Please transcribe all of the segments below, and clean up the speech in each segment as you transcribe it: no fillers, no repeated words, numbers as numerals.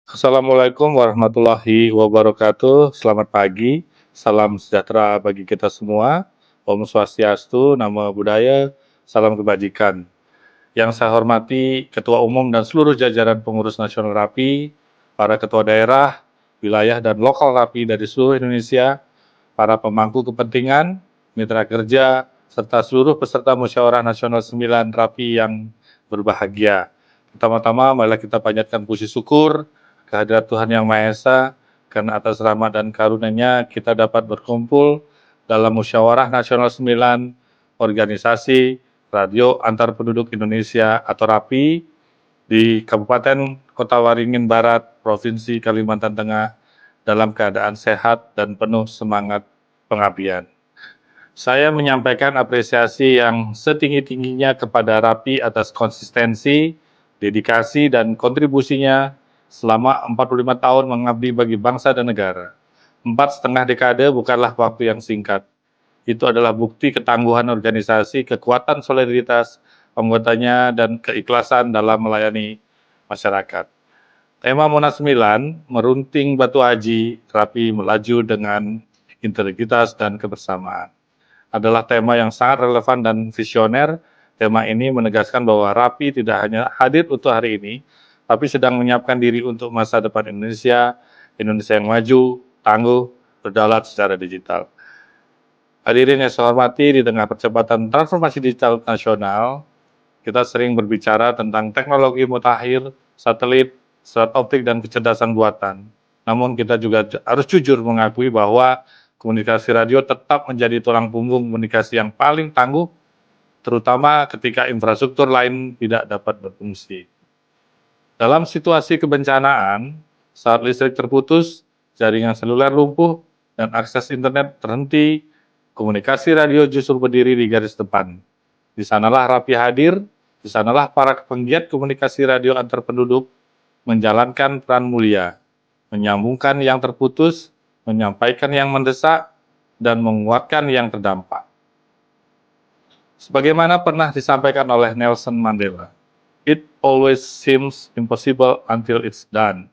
Assalamualaikum warahmatullahi wabarakatuh. Selamat pagi, salam sejahtera bagi kita semua. Om Swastiastu, Namo Buddhaya, salam kebajikan. Yang saya hormati Ketua Umum dan seluruh jajaran pengurus nasional RAPI, para ketua daerah, wilayah dan lokal RAPI dari seluruh Indonesia, para pemangku kepentingan, mitra kerja, serta seluruh peserta musyawarah nasional 9 RAPI yang berbahagia. Pertama-tama, marilah kita panjatkan puji syukur kehadirat Tuhan Yang Maha Esa, karena atas rahmat dan karunia-Nya kita dapat berkumpul dalam musyawarah nasional 9 organisasi radio antar penduduk Indonesia atau RAPI di Kabupaten Kota Waringin Barat, Provinsi Kalimantan Tengah, dalam keadaan sehat dan penuh semangat pengabdian. Saya menyampaikan apresiasi yang setinggi-tingginya kepada RAPI atas konsistensi, dedikasi, dan kontribusinya selama 45 tahun mengabdi bagi bangsa dan negara. 4,5 dekade bukanlah waktu yang singkat. Itu adalah bukti ketangguhan organisasi, kekuatan solidaritas anggotanya, dan keikhlasan dalam melayani masyarakat. Tema Munas 9, merunting batu haji, RAPI melaju dengan integritas dan kebersamaan, adalah tema yang sangat relevan dan visioner. Tema ini menegaskan bahwa RAPI tidak hanya hadir untuk hari ini, tapi sedang menyiapkan diri untuk masa depan Indonesia, Indonesia yang maju, tangguh, berdaulat secara digital. Hadirin yang saya hormati, di tengah percepatan transformasi digital nasional, kita sering berbicara tentang teknologi mutakhir, satelit, serat optik, dan kecerdasan buatan. Namun kita juga harus jujur mengakui bahwa komunikasi radio tetap menjadi tulang punggung komunikasi yang paling tangguh, terutama ketika infrastruktur lain tidak dapat berfungsi. Dalam situasi kebencanaan, saat listrik terputus, jaringan seluler lumpuh, dan akses internet terhenti, komunikasi radio justru berdiri di garis depan. Di sanalah RAPI hadir, di sanalah para penggiat komunikasi radio antar penduduk menjalankan peran mulia, menyambungkan yang terputus, menyampaikan yang mendesak, dan menguatkan yang terdampak. Sebagaimana pernah disampaikan oleh Nelson Mandela, "It always seems impossible until it's done."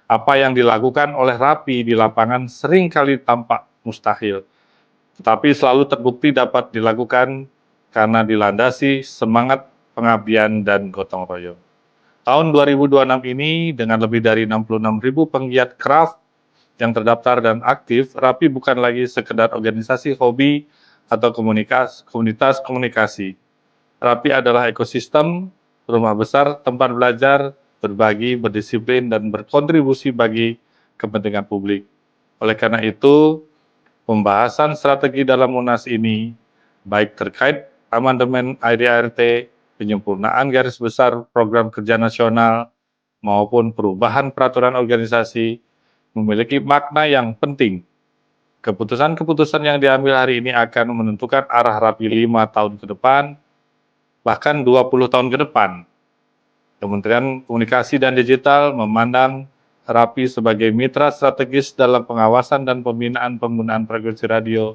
Apa yang dilakukan oleh RAPI di lapangan seringkali tampak mustahil, tetapi selalu terbukti dapat dilakukan karena dilandasi semangat pengabdian dan gotong royong. Tahun 2026 ini, dengan lebih dari 66.000 penggiat craft yang terdaftar dan aktif, RAPI bukan lagi sekedar organisasi hobi atau komunitas komunikasi. RAPI adalah ekosistem, rumah besar, tempat belajar, berbagi, berdisiplin, dan berkontribusi bagi kepentingan publik. Oleh karena itu, pembahasan strategi dalam Munas ini, baik terkait amandemen ADART, penyempurnaan garis besar program kerja nasional, maupun perubahan peraturan organisasi, memiliki makna yang penting. Keputusan-keputusan yang diambil hari ini akan menentukan arah RAPI 5 tahun ke depan, bahkan 20 tahun ke depan. Kementerian Komunikasi dan Digital memandang RAPI sebagai mitra strategis dalam pengawasan dan pembinaan penggunaan frekuensi radio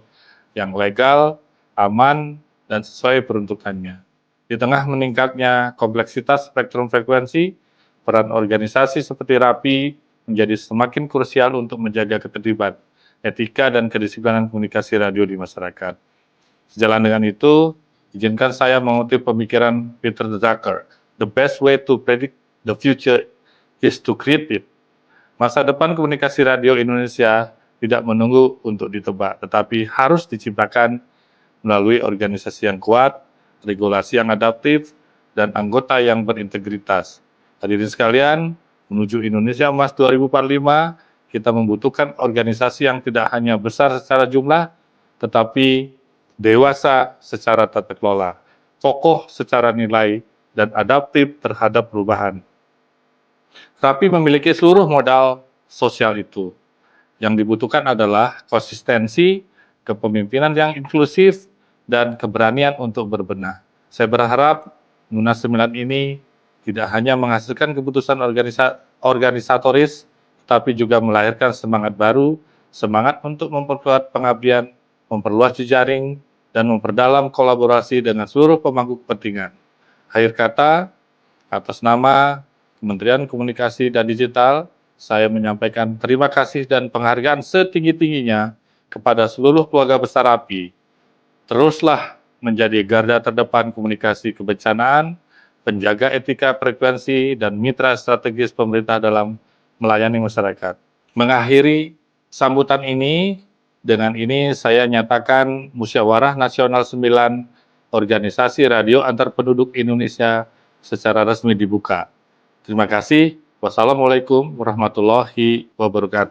yang legal, aman, dan sesuai peruntukannya. Di tengah meningkatnya kompleksitas spektrum frekuensi, peran organisasi seperti RAPI menjadi semakin krusial untuk menjaga ketertiban, etika, dan kedisiplinan komunikasi radio di masyarakat. Sejalan dengan itu, izinkan saya mengutip pemikiran Peter Drucker, "The best way to predict the future is to create it." Masa depan komunikasi radio Indonesia tidak menunggu untuk ditebak, tetapi harus diciptakan melalui organisasi yang kuat, regulasi yang adaptif, dan anggota yang berintegritas. Hadirin sekalian, menuju Indonesia Emas 2045, kita membutuhkan organisasi yang tidak hanya besar secara jumlah, tetapi dewasa secara tata kelola, kokoh secara nilai, dan adaptif terhadap perubahan. RAPI memiliki seluruh modal sosial itu. Yang dibutuhkan adalah konsistensi, kepemimpinan yang inklusif, dan keberanian untuk berbenah. Saya berharap Munas 9 ini tidak hanya menghasilkan keputusan organisatoris, tapi juga melahirkan semangat baru, semangat untuk memperkuat pengabdian, memperluas jejaring, dan memperdalam kolaborasi dengan seluruh pemangku kepentingan. Akhir kata, atas nama Kementerian Komunikasi dan Digital, saya menyampaikan terima kasih dan penghargaan setinggi-tingginya kepada seluruh keluarga besar API. Teruslah menjadi garda terdepan komunikasi kebencanaan, penjaga etika frekuensi, dan mitra strategis pemerintah dalam melayani masyarakat. Mengakhiri sambutan ini, dengan ini saya nyatakan Musyawarah Nasional 9 Organisasi Radio Antar Penduduk Indonesia secara resmi dibuka. Terima kasih. Wassalamualaikum warahmatullahi wabarakatuh.